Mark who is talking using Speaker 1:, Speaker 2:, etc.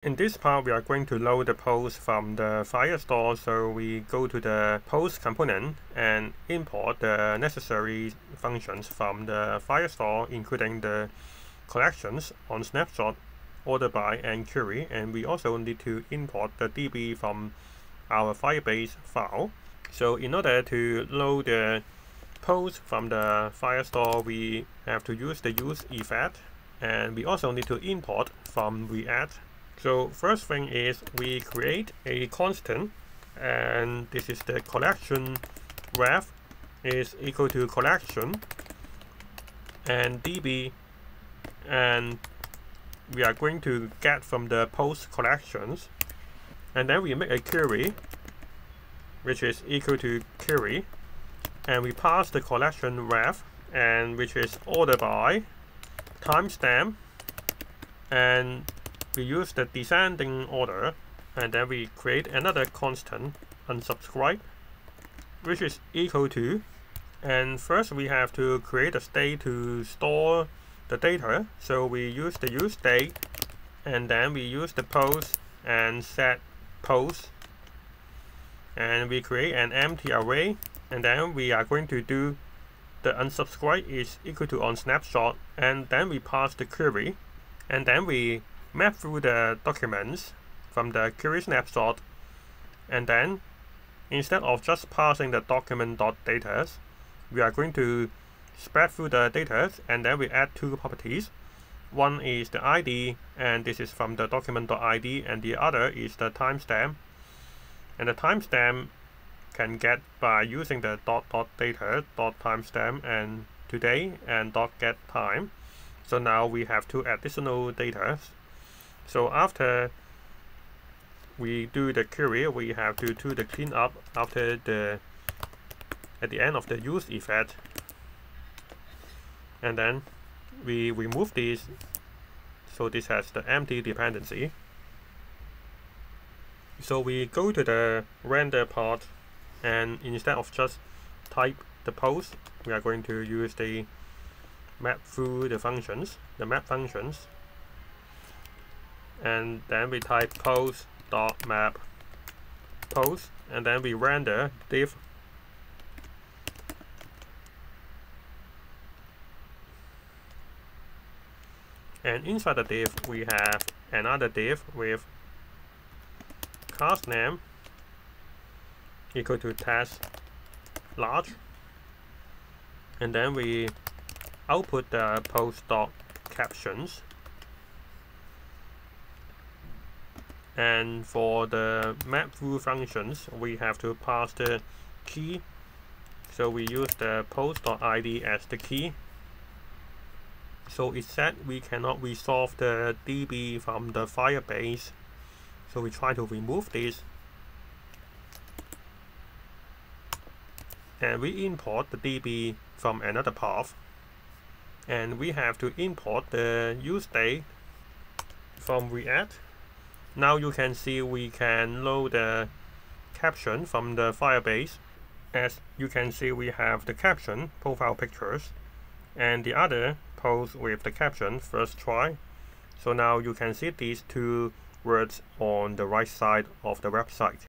Speaker 1: In this part, we are going to load the post from the Firestore. So we go to the post component and import the necessary functions from the Firestore, including the collections, on snapshot, order by, and query. And we also need to import the DB from our Firebase file. So in order to load the post from the Firestore, we have to use the use effect, and we also need to import from React. So first thing is we create a constant, and this is the collection ref is equal to collection and db, and we are going to get from the post collections, and then we make a query which is equal to query, and we pass the collection ref, and which is order by timestamp, and we use the descending order, and then we create another constant unsubscribe, which is equal to, and first we have to create a state to store the data. So we use the use state, and then we use the post and set post, and we create an empty array, and then we are going to do the unsubscribe is equal to on snapshot, and then we pass the query, and then we map through the documents from the query snapshot, and then instead of just passing the document.data, we are going to spread through the data, and then we add two properties. One is the ID, and this is from the document.id, and the other is the timestamp, and the timestamp can get by using the .data, .timestamp, and today, and .get time. So now we have two additional data. So after we do the query, we have to do the cleanup at the end of the use effect, and then we remove this, so this has the empty dependency. So we go to the render part, and instead of just type the post, we are going to use the map through the functions, the map functions, and then we type post.map post, and then we render div, and inside the div we have another div with class name equal to test large, and then we output the post.captions. And for the map through functions, we have to pass the key, so we use the post.id as the key. So it said we cannot resolve the DB from the Firebase, so we try to remove this, and we import the DB from another path, and we have to import the use state from React. Now you can see we can load the caption from the Firebase. As you can see, we have the caption profile pictures, and the other post with the caption first try. So now you can see these two words on the right side of the website.